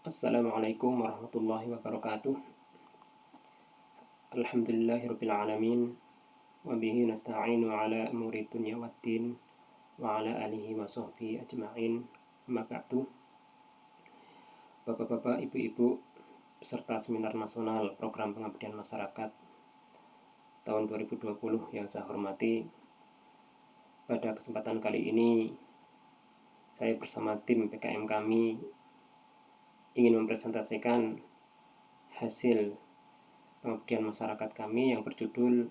Assalamualaikum warahmatullahi wabarakatuh. Alhamdulillahirabbil alamin wa bihi nasta'inu ala umuri dunya waddin wa ala alihi wa sahbihi ajma'in. Amma ba'du. Bapak-bapak, ibu-ibu peserta seminar nasional program pengabdian masyarakat tahun 2020 yang saya hormati. Pada kesempatan kali ini saya bersama tim PKM kami ingin mempresentasikan hasil pengabdian masyarakat kami yang berjudul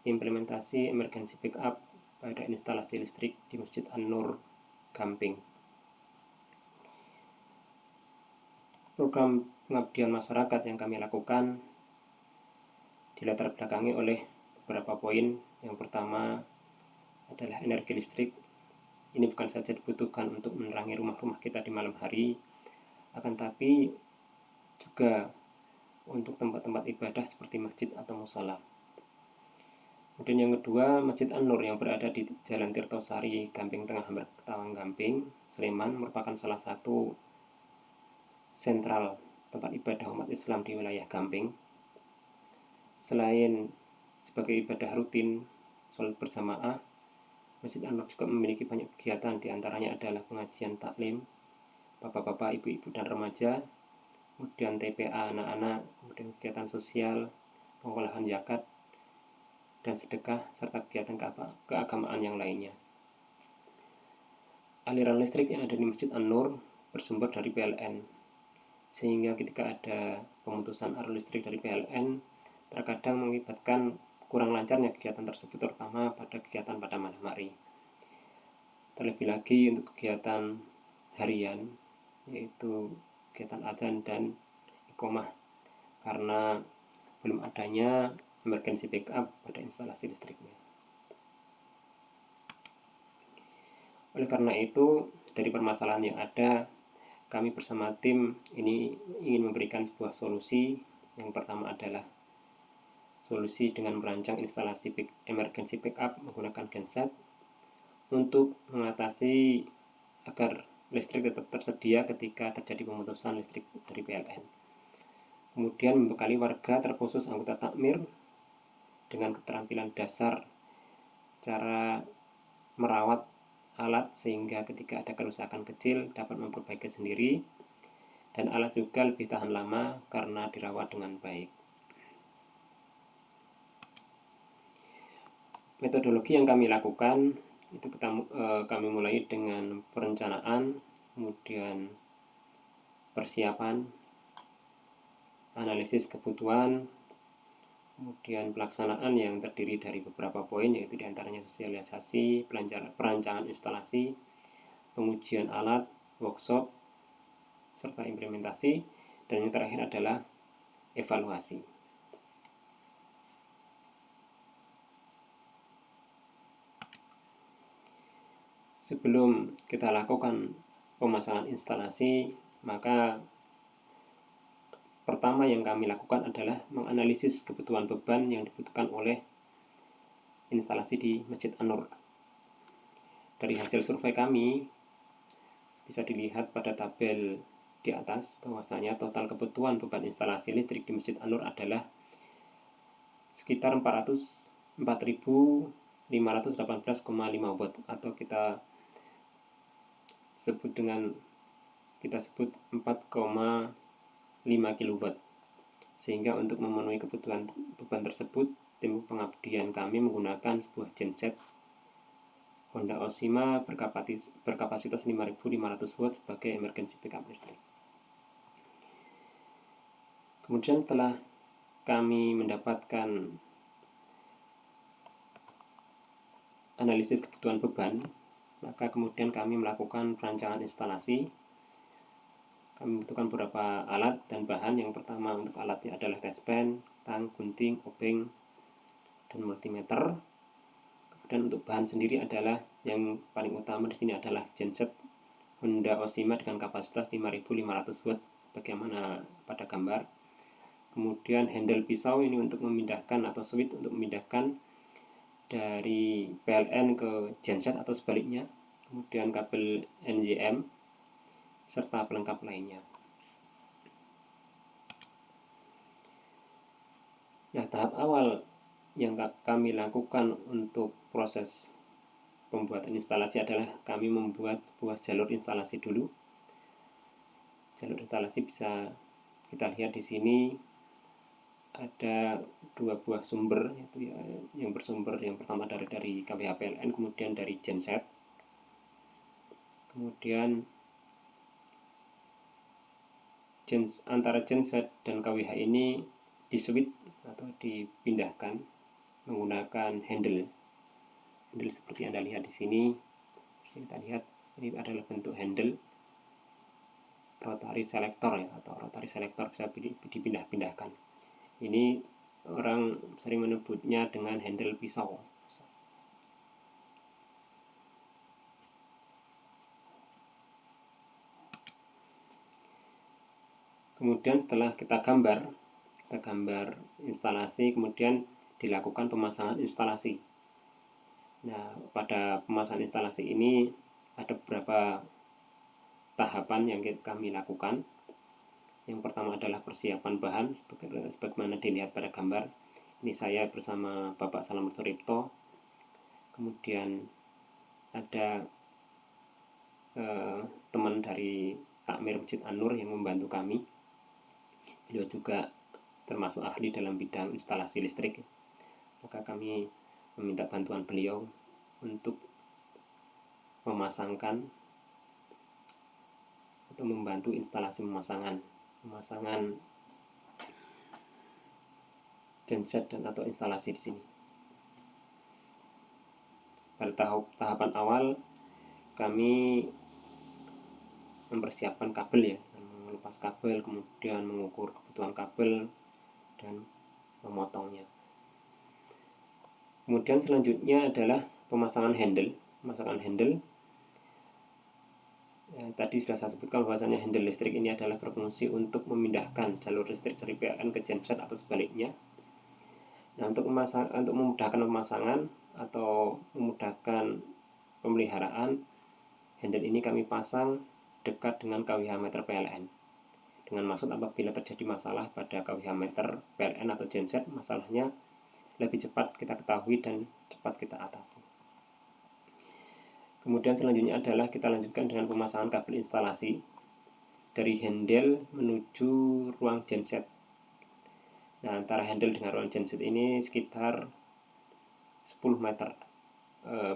Implementasi Emergency Backup pada instalasi listrik di Masjid An-Nur, Gamping. Program pengabdian masyarakat yang kami lakukan dilatar belakangi oleh beberapa poin. Yang pertama adalah energi listrik. Ini bukan saja dibutuhkan untuk menerangi rumah-rumah kita di malam hari, akan tapi juga untuk tempat-tempat ibadah seperti masjid atau musala. Kemudian yang kedua, Masjid An-Nur yang berada di Jalan Tirtosari, Gamping Tengah, Ketawang, Gamping, Sleman, merupakan salah satu sentral tempat ibadah umat Islam di wilayah Gamping. Selain sebagai ibadah rutin, sholat berjamaah, Masjid An-Nur juga memiliki banyak kegiatan, diantaranya adalah pengajian taklim, bapak-bapak, ibu-ibu, dan remaja, kemudian TPA anak-anak, kemudian kegiatan sosial, pengolahan zakat, dan sedekah, serta kegiatan keagamaan yang lainnya. Aliran listrik yang ada di Masjid An-Nur bersumber dari PLN, sehingga ketika ada pemutusan arus listrik dari PLN, terkadang mengakibatkan kurang lancarnya kegiatan tersebut, terutama pada kegiatan pada malam hari. Terlebih lagi untuk kegiatan harian, yaitu kegiatan adzan dan iqomah, karena belum adanya emergency backup pada instalasi listriknya. Oleh karena itu, dari permasalahan yang ada, kami bersama tim ini ingin memberikan sebuah solusi. Yang pertama adalah solusi dengan merancang instalasi emergency backup menggunakan genset untuk mengatasi agar listrik tetap tersedia ketika terjadi pemutusan listrik dari PLN. Kemudian membekali warga, terkhusus anggota takmir, dengan keterampilan dasar cara merawat alat sehingga ketika ada kerusakan kecil dapat memperbaiki sendiri, dan alat juga lebih tahan lama karena dirawat dengan baik. Metodologi yang kami lakukan itu kami mulai dengan perencanaan, kemudian persiapan, analisis kebutuhan, kemudian pelaksanaan yang terdiri dari beberapa poin, yaitu diantaranya sosialisasi, perancangan instalasi, pengujian alat, workshop, serta implementasi, dan yang terakhir adalah evaluasi. Sebelum kita lakukan pemasangan instalasi, maka pertama yang kami lakukan adalah menganalisis kebutuhan beban yang dibutuhkan oleh instalasi di Masjid An-Nur. Dari hasil survei kami bisa dilihat pada tabel di atas bahwasanya total kebutuhan beban instalasi listrik di Masjid An-Nur adalah sekitar 4.518,5 watt, atau kita sebut 4,5 kW. Sehingga untuk memenuhi kebutuhan beban tersebut, tim pengabdian kami menggunakan sebuah genset Honda Oshima berkapasitas 5.500 watt sebagai emergency backup listrik. Kemudian setelah kami mendapatkan analisis kebutuhan beban, maka kemudian kami melakukan perancangan instalasi. Kami membutuhkan beberapa alat dan bahan. Yang pertama untuk alatnya adalah test-pen, tang, gunting, obeng, dan multimeter. Dan untuk bahan sendiri adalah yang paling utama di sini adalah genset Honda Oshima dengan kapasitas 5.500 watt, bagaimana pada gambar. Kemudian handle pisau ini untuk memindahkan, atau switch untuk memindahkan dari PLN ke genset atau sebaliknya. Kemudian kabel NJM serta pelengkap lainnya. Nah, tahap awal yang kami lakukan untuk proses pembuatan instalasi adalah kami membuat sebuah jalur instalasi dulu. Jalur instalasi bisa kita lihat di sini ada dua buah sumber, yaitu yang bersumber yang pertama dari KWH PLN, kemudian dari genset. Kemudian antara genset dan KWH ini diswitch atau dipindahkan menggunakan handle seperti Anda lihat di sini. Kita lihat ini adalah bentuk handle rotary selector ya, atau rotary selector bisa dipindah-pindahkan. Ini orang sering menyebutnya dengan handle pisau. Kemudian setelah kita gambar instalasi, kemudian dilakukan pemasangan instalasi. Nah, pada pemasangan instalasi ini ada beberapa tahapan yang kami lakukan. Yang pertama adalah persiapan bahan, sebagaimana dilihat pada gambar. Ini saya bersama Bapak Slamet Suripto. Kemudian ada teman dari Takmir Masjid An-Nur yang membantu kami. Beliau juga termasuk ahli dalam bidang instalasi listrik. Maka kami meminta bantuan beliau untuk memasangkan atau membantu instalasi pemasangan genset dan atau instalasi di sini. Pada tahapan awal kami mempersiapkan kabel ya, melepas kabel, kemudian mengukur kebutuhan kabel dan memotongnya. Kemudian selanjutnya adalah pemasangan handle. Tadi sudah saya sebutkan bahwasanya handle listrik ini adalah berfungsi untuk memindahkan jalur listrik dari PLN ke genset atau sebaliknya. Nah, untuk memudahkan pemasangan atau memudahkan pemeliharaan, handle ini kami pasang dekat dengan KWH meter PLN. Dengan maksud apabila terjadi masalah pada KWH meter PLN atau genset, masalahnya lebih cepat kita ketahui dan cepat kita atasi. Kemudian selanjutnya adalah kita lanjutkan dengan pemasangan kabel instalasi dari handle menuju ruang genset. Nah, antara handle dengan ruang genset ini sekitar 10 meter.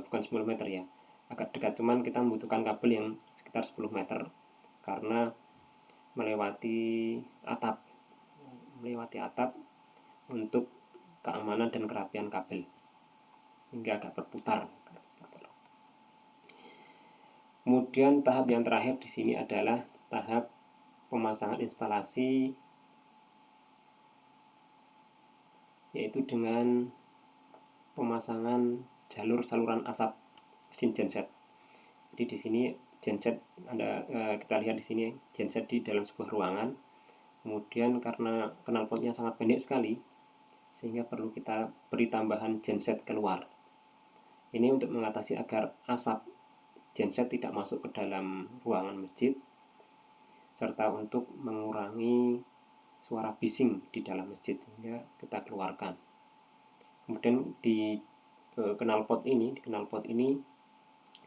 Bukan 10 meter ya, agak dekat, cuman kita membutuhkan kabel yang sekitar 10 meter karena melewati atap untuk keamanan dan kerapian kabel hingga agak berputar. Kemudian tahap yang terakhir di sini adalah tahap pemasangan instalasi, yaitu dengan pemasangan jalur saluran asap mesin genset. Jadi di sini genset kita lihat di sini genset di dalam sebuah ruangan. Kemudian karena knalpotnya sangat pendek sekali, sehingga perlu kita beri tambahan genset keluar. Ini untuk mengatasi agar asap genset tidak masuk ke dalam ruangan masjid, serta untuk mengurangi suara bising di dalam masjid, sehingga kita keluarkan. Kemudian di knalpot ini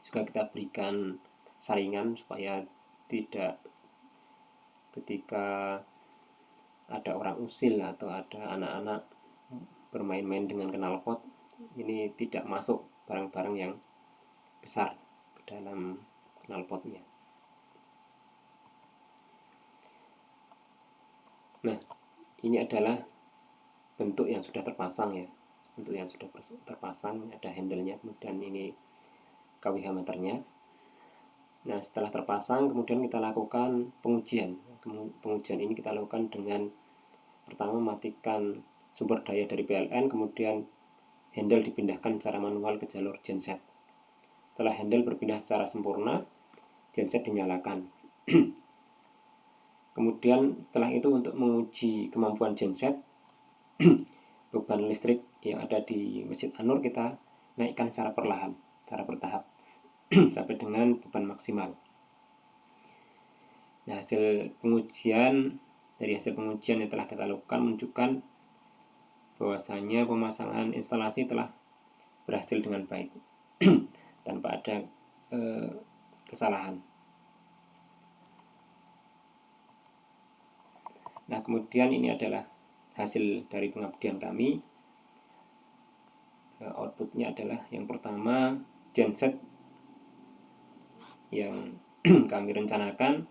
juga kita berikan saringan supaya tidak ketika ada orang usil atau ada anak-anak bermain-main dengan knalpot ini tidak masuk barang-barang yang besar ke dalam knalpotnya. Nah, ini adalah bentuk yang sudah terpasang ya. Ada handle-nya, kemudian ini KWH meternya. Nah, setelah terpasang kemudian kita lakukan pengujian. Pengujian ini kita lakukan dengan pertama mematikan sumber daya dari PLN, kemudian handle dipindahkan secara manual ke jalur genset. Setelah handle berpindah secara sempurna, genset dinyalakan. Kemudian setelah itu untuk menguji kemampuan genset, beban listrik yang ada di Masjid An-Nur kita naikkan secara perlahan, secara bertahap sampai dengan beban maksimal. Nah, hasil pengujian yang telah kita lakukan menunjukkan bahwasanya pemasangan instalasi telah berhasil dengan baik tanpa ada kesalahan. Nah, kemudian ini adalah hasil dari pengabdian kami. Outputnya adalah yang pertama, genset yang kami rencanakan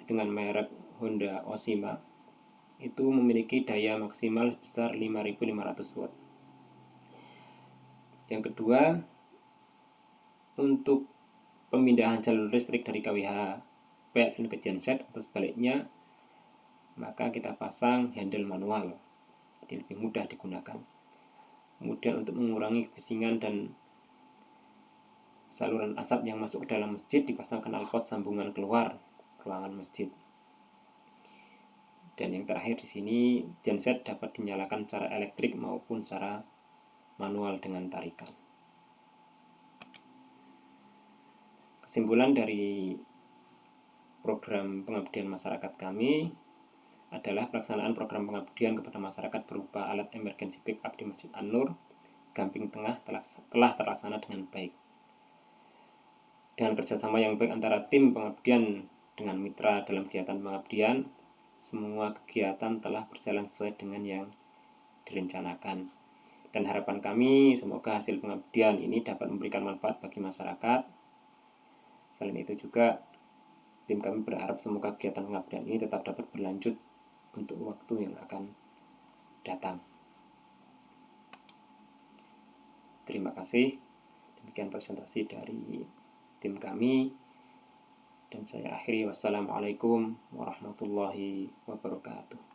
dengan merek Honda Oshima itu memiliki daya maksimal sebesar 5.500 watt. Yang kedua, untuk pemindahan jalur listrik dari KWH PLN ke genset atau sebaliknya, maka kita pasang handle manual, jadi lebih mudah digunakan. Kemudian untuk mengurangi kebisingan dan saluran asap yang masuk ke dalam masjid, dipasang knalpot sambungan keluar ruangan masjid. Dan yang terakhir di sini, genset dapat dinyalakan secara elektrik maupun secara manual dengan tarikan. Kesimpulan dari program pengabdian masyarakat kami adalah pelaksanaan program pengabdian kepada masyarakat berupa alat emergency backup di Masjid An-Nur Gamping Tengah telah terlaksana dengan baik. Dengan kerjasama yang baik antara tim pengabdian dengan mitra dalam kegiatan pengabdian, semua kegiatan telah berjalan sesuai dengan yang direncanakan. Dan harapan kami semoga hasil pengabdian ini dapat memberikan manfaat bagi masyarakat. Selain itu juga tim kami berharap semoga kegiatan pengabdian ini tetap dapat berlanjut untuk waktu yang akan datang. Terima kasih. Demikian presentasi dari tim kami. Dan saya akhiri, wassalamualaikum warahmatullahi wabarakatuh.